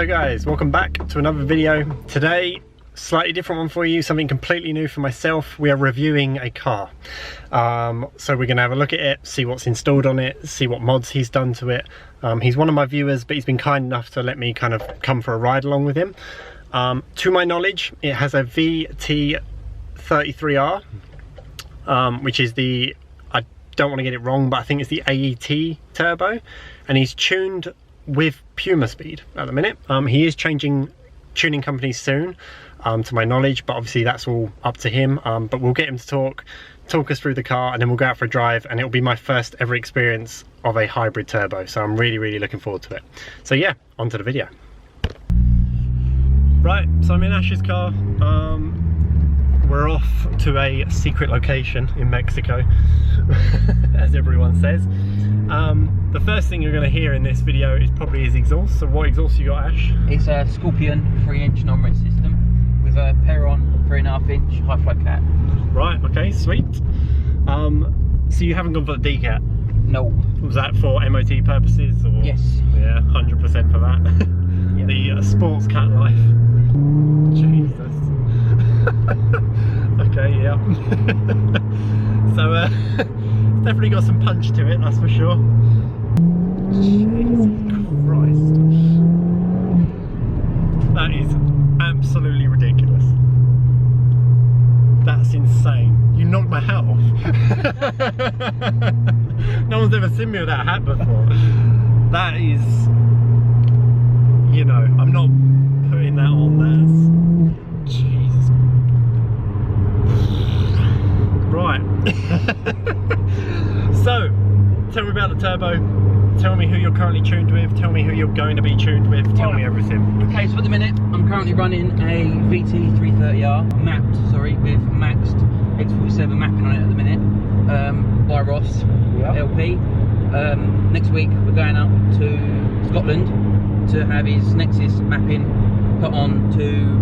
So guys, welcome back to another video. Today, slightly different one for you, something completely new for myself. We are reviewing a car. So we're gonna have a look at it, see what's installed on it, see what mods he's done to it. He's one of my viewers, but he's been kind enough to let me kind of come for a ride along with him. To my knowledge, it has a VT330R, which is the, I don't want to get it wrong, but I think it's the AET turbo, and he's tuned with Puma speed at the minute. He is changing tuning companies soon, to my knowledge, but obviously that's all up to him. But we'll get him to talk us through the car, and then we'll go out for a drive, and it'll be my first ever experience of a hybrid turbo, so I'm really looking forward to it. So yeah, on to the video. Right, so I'm in Ash's car. We're off to a secret location in Mexico, as everyone says. The first thing you're going to hear in this video is probably his exhaust. So what exhaust you got, Ash? It's a Scorpion 3-inch non-red system with a Perron 3.5-inch high flow cat. Right, okay, sweet. So you haven't gone for the D-cat? No. Was that for MOT purposes? Or? Yes. Yeah, 100% for that. Yep. The sports cat life. Jesus. Okay, yeah. So it's definitely got some punch to it, that's for sure. Jesus Christ. That is absolutely ridiculous. That's insane. You knocked my hat off. No one's ever seen me with that hat before. That is, you know, I'm not putting that on. That's Jesus. Right. So, tell me about the turbo. Tell me who you're currently tuned with. Tell me who you're going to be tuned with. Tell me everything. Okay, so at the minute, I'm currently running a VT330R mapped, sorry, with maxed X47 mapping on it at the minute, by Ross, yep. LP. Next week, we're going up to Scotland to have his Nexus mapping put on to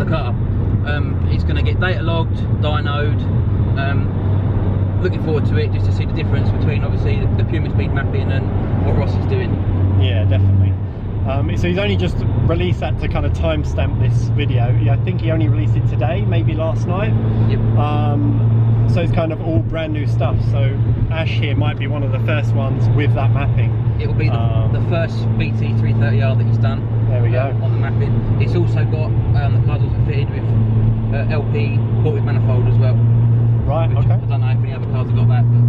the car. It's going to get data logged, dynoed. Looking forward to it, just to see the difference between obviously the Puma speed mapping and what Ross is doing. Yeah, definitely. So he's only just released that to kind of timestamp this video. Yeah, I think he only released it today, maybe last night. Yep. So it's kind of all brand new stuff. So Ash here might be one of the first ones with that mapping. It will be the first VT330R that he's done. There we go. On the mapping. It's also got, the car's also fitted with LP ported manifold as well. Right, which okay. I don't know if any other cars have got that, but...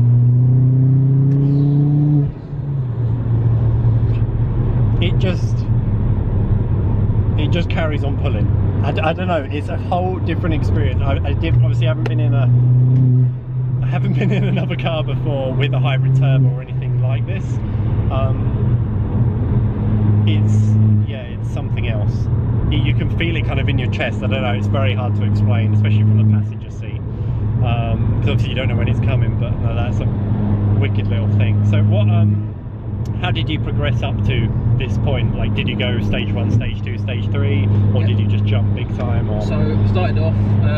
It just carries on pulling. I don't know, it's a whole different experience. I obviously haven't been in another car before with a hybrid turbo or anything like this. It's something else. You can feel it kind of in your chest. I don't know, it's very hard to explain, especially from the passenger seat. Because obviously you don't know when it's coming, but no, that's a wicked little thing. So what, how did you progress up to this point? Like, did you go stage 1, stage 2, stage 3, or yep. Did you just jump big time? Or? So I started off, I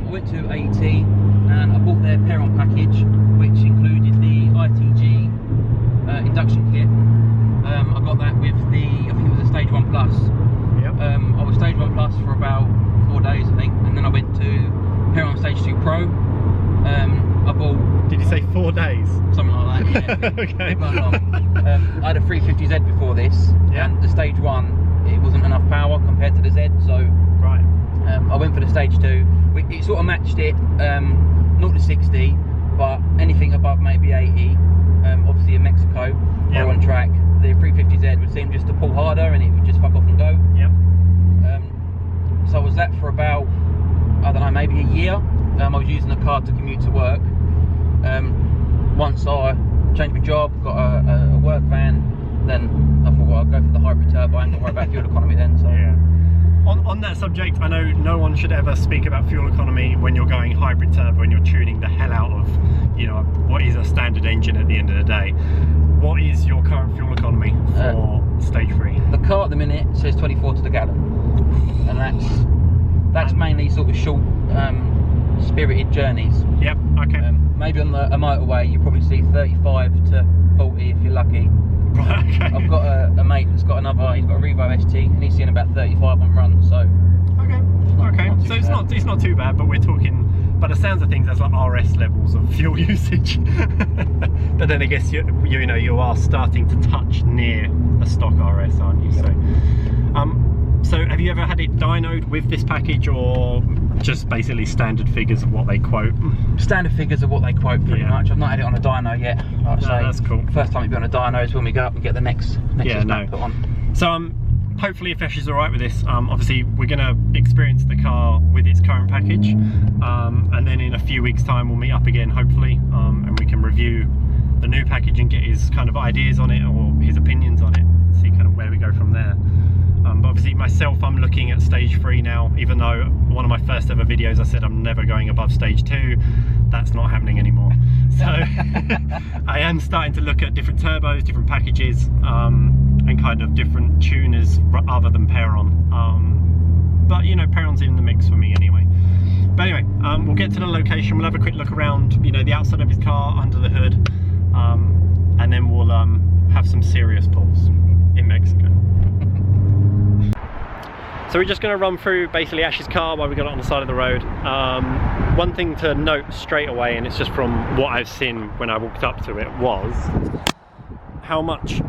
went to AET and I bought their Perron package, which included the ITG induction kit. I got that with the, I think it was a stage 1 plus. Yep. I was stage 1 plus for about 4 days, I think, and then I went to Perron stage 2 pro. I bought... Did you say 4 days? Something like that, yeah. Okay. I had a 350Z before this, yeah. And the stage 1, it wasn't enough power compared to the Z, so right. I went for the stage 2. It sort of matched it, not to 60, but anything above maybe 80. Obviously in Mexico, yep. Or on track, the 350Z would seem just to pull harder and it would just fuck off and go. Yep. So I was that for about, I don't know, maybe a year. I was using the car to commute to work. Once I changed my job, got a work van, then I thought, well, I'll go for the hybrid turbo. I ain't got to worry about fuel economy then. So yeah. On that subject, I know no one should ever speak about fuel economy when you're going hybrid turbo and you're tuning the hell out of, you know, what is a standard engine at the end of the day. What is your current fuel economy for stage 3? The car at the minute says 24 to the gallon, and that's mainly sort of short spirited journeys. Yep, okay. Maybe on a motorway you probably see 35 to 40 if you're lucky. Right, okay. I've got a mate that's got another, he's got a Revo ST and he's seeing about 35 on run, so... Okay, so it's not too bad, but we're talking, by the sounds of things, that's like RS levels of fuel usage. But then I guess you know, you are starting to touch near a stock RS, aren't you? So have you ever had it dynoed with this package, or just basically standard figures of what they quote? Standard figures of what they quote, pretty much. I've not had it on a dyno yet. Like I say, that's cool. First time it'll be on a dyno is when we go up and get the next map put on. So hopefully if Ash is alright with this, obviously we're going to experience the car with its current package, and then in a few weeks time we'll meet up again, hopefully, and we can review the new package and get his kind of ideas on it, or his opinions on it, and see kind of where we go from there. But obviously myself, I'm looking at stage 3 now, even though one of my first ever videos I said I'm never going above stage 2. That's not happening anymore. So I am starting to look at different turbos, different packages, and kind of different tuners other than Perron. But you know, Perron's in the mix for me anyway. But anyway, we'll get to the location, we'll have a quick look around, you know, the outside of his car, under the hood, and then we'll have some serious pulls in Mexico. So we're just going to run through basically Ash's car while we got it on the side of the road. One thing to note straight away, and it's just from what I've seen when I walked up to it, was how much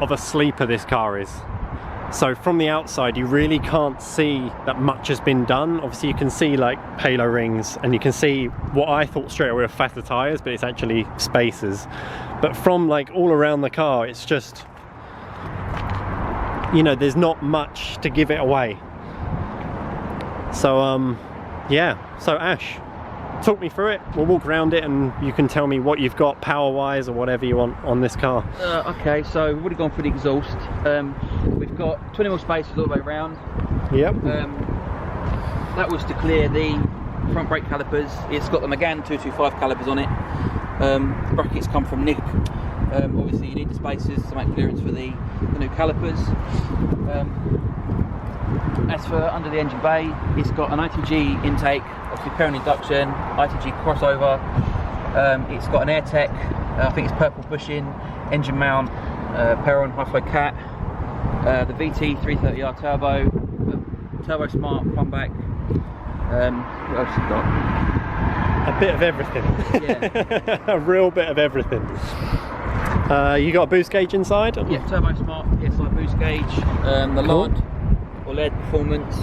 of a sleeper this car is. So from the outside you really can't see that much has been done. Obviously you can see like halo rings, and you can see what I thought straight away were fatter tyres, but it's actually spacers. But from like all around the car, it's just, you know, there's not much to give it away. So yeah, so Ash, talk me through it. We'll walk around it and you can tell me what you've got power wise or whatever you want on this car. Okay, so we've already gone through the exhaust. We've got 20mm spacers all the way around. Yep. That was to clear the front brake calipers. It's got the Megane 225 calipers on it. The brackets come from Nick. Obviously you need the spacers to make clearance for the new calipers. As for under the engine bay, it's got an ITG intake, obviously Perron induction, ITG crossover. It's got an AirTech, I think it's purple bushing, engine mount, Perron high-flow cat, the VT330R turbo, turbo smart front back. What else have you got? A bit of everything. Yeah. A real bit of everything. You got a boost gauge inside? Yeah, turbo smart, PSI boost gauge, the Laird or Laird performance,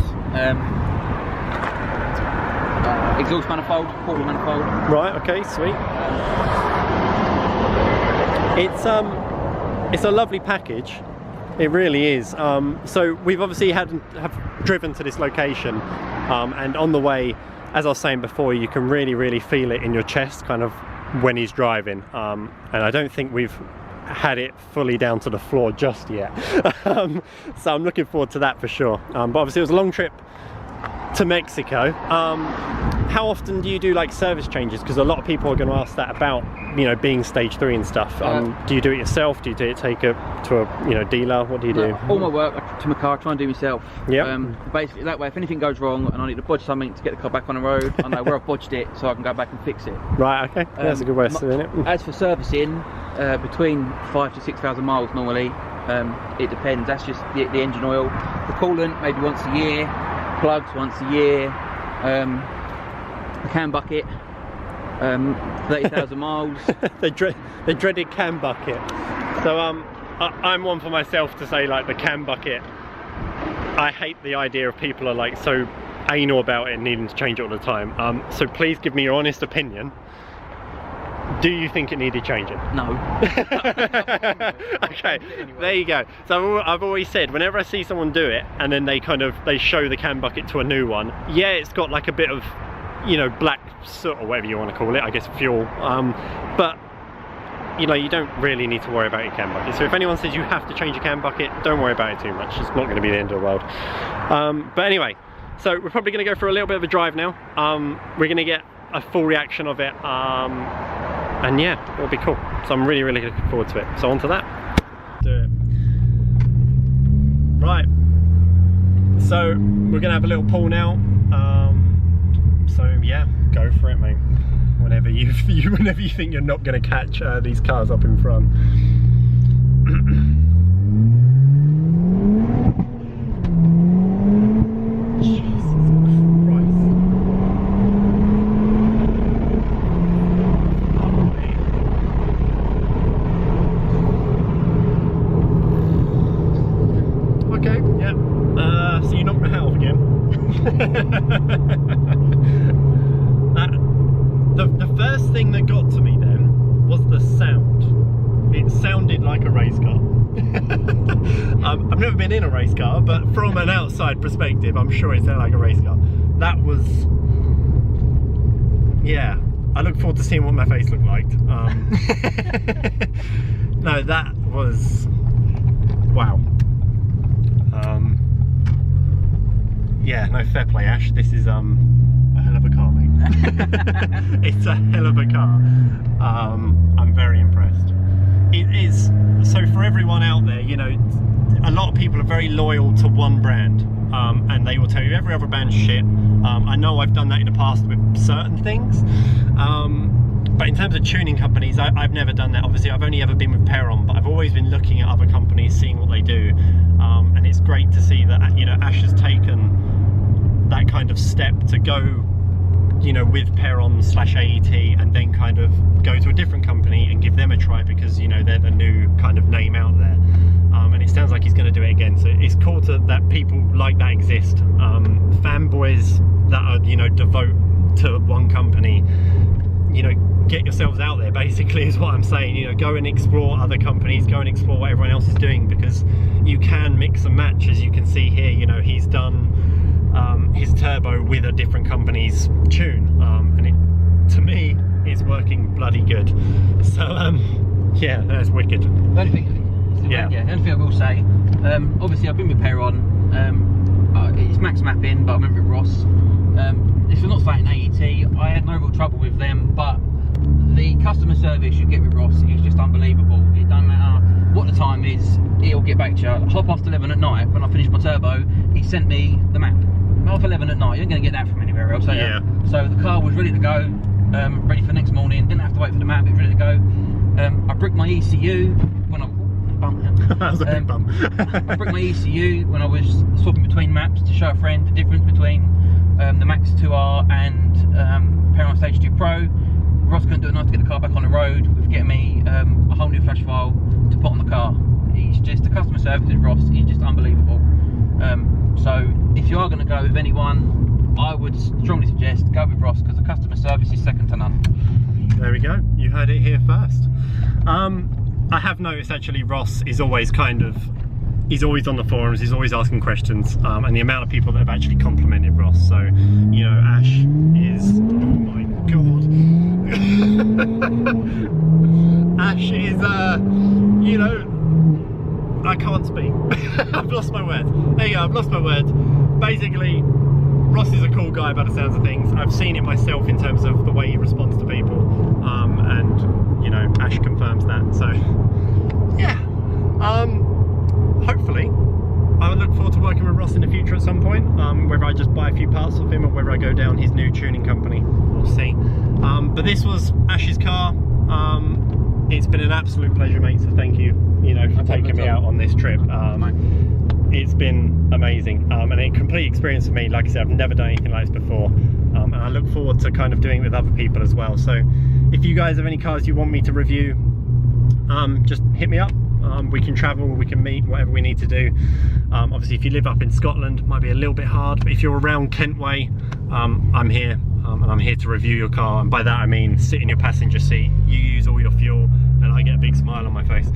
exhaust manifold, quarter manifold. Right, okay, sweet. It's a lovely package. It really is. So we've obviously have driven to this location, and on the way, as I was saying before, you can really feel it in your chest kind of when he's driving, and I don't think we've had it fully down to the floor just yet. So I'm looking forward to that for sure. But obviously it was a long trip to Mexico. How often do you do like service changes? Because a lot of people are going to ask that about, you know, being stage 3 and stuff. Do you do it yourself? Do you take it to a dealer? What do you do? All my work to my car I try and do myself. Yeah. Basically that way, if anything goes wrong and I need to bodge something to get the car back on the road, I know where I've bodged it, so I can go back and fix it. Right. Okay. That's a good way of doing it. As for servicing, between 5,000 to 6,000 miles normally. It depends. That's just the engine oil, the coolant maybe once a year, plugs once a year. The cam bucket, 30,000 miles. the dreaded cam bucket. So I'm one for myself to say, like, the cam bucket, I hate the idea of people are like so anal about it and needing to change it all the time. So please give me your honest opinion. Do you think it needed changing? No. Okay, there you go. So I've always said, whenever I see someone do it and then they show the cam bucket to a new one, yeah, it's got like a bit of, you know, black soot or whatever you want to call it, I guess fuel, but you know, you don't really need to worry about your cam bucket. So if anyone says you have to change your cam bucket, don't worry about it too much. It's not going to be the end of the world. But anyway, so we're probably going to go for a little bit of a drive now. We're going to get a full reaction of it, and yeah, it'll be cool. So I'm really looking forward to it. So on to that. Do it. Right, so we're gonna have a little pull now. So yeah, go for it, mate. Whenever you think you're not gonna catch these cars up in front. The first thing that got to me then was the sound. It sounded like a race car. I've never been in a race car, but from an outside perspective, I'm sure it sounded like a race car. That was, yeah. I look forward to seeing what my face looked like. No, that was, wow. Yeah, no, fair play, Ash. This is a hell of a car, mate. It's a hell of a car. I'm very impressed. It is, so for everyone out there, you know, a lot of people are very loyal to one brand, and they will tell you every other brand's shit. I know I've done that in the past with certain things, but in terms of tuning companies, I've never done that. Obviously, I've only ever been with Perron, but I've always been looking at other companies, seeing what they do, and it's great to see that, you know, Ash has taken that kind of step to go, you know, with Perron/AET, and then kind of go to a different company and give them a try, because, you know, they're the new kind of name out there, and it sounds like he's going to do it again. So it's cool that people like that exist, fanboys that are, you know, devote to one company. You know, get yourselves out there, basically, is what I'm saying. You know, go and explore other companies, go and explore what everyone else is doing, because you can mix and match. As you can see here, you know, he's done his turbo with a different company's tune, and it, to me, is working bloody good. So yeah, that's wicked. The only thing I will say, obviously I've been with Perron, it's max mapping, but I went with Ross. If you're not starting AET, I had no real trouble with them, but the customer service you get with Ross is just unbelievable. It doesn't matter what the time is, he'll get back to you. 11:30 at night, when I finished my turbo, he sent me the map. 11:30 at night, you ain't going to get that from anywhere else. Yeah. So the car was ready to go, ready for next morning, didn't have to wait for the map, it was ready to go. I bricked my ECU when I... That was a big bump. I bricked my ECU when I was swapping between maps to show a friend the difference between the Max 2R and Perron Stage 2 Pro. Ross couldn't do enough to get the car back on the road with getting me a whole new flash file to put on the car. He's just, the customer service with Ross is just unbelievable. So if you are going to go with anyone, I would strongly suggest go with Ross, because the customer service is second to none. There we go, you heard it here first. I have noticed actually Ross is always he's always on the forums, he's always asking questions, and the amount of people that have actually complimented Ross. So, you know, Ash is, oh my god. Ash is, you know, I can't speak. I've lost my words. There you go, I've lost my words. Basically, Ross is a cool guy by the sounds of things. I've seen it myself in terms of the way he responds to people, and, you know, Ash confirms that. So, yeah. Hopefully, I look forward to working with Ross in the future at some point, whether I just buy a few parts of him or whether I go down his new tuning company, we'll see. But this was Ash's car. It's been an absolute pleasure, mate, so thank you, you know, for taking me out on this trip. It's been amazing, and a complete experience for me. Like I said, I've never done anything like this before, and I look forward to kind of doing it with other people as well. So if you guys have any cars you want me to review, just hit me up. We can travel, we can meet, whatever we need to do. Obviously, if you live up in Scotland, it might be a little bit hard, but if you're around Kent way, I'm here, and I'm here to review your car. And by that I mean sit in your passenger seat, you use all your fuel, and I get a big smile on my face.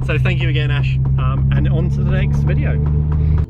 So thank you again, Ash, and on to the next video.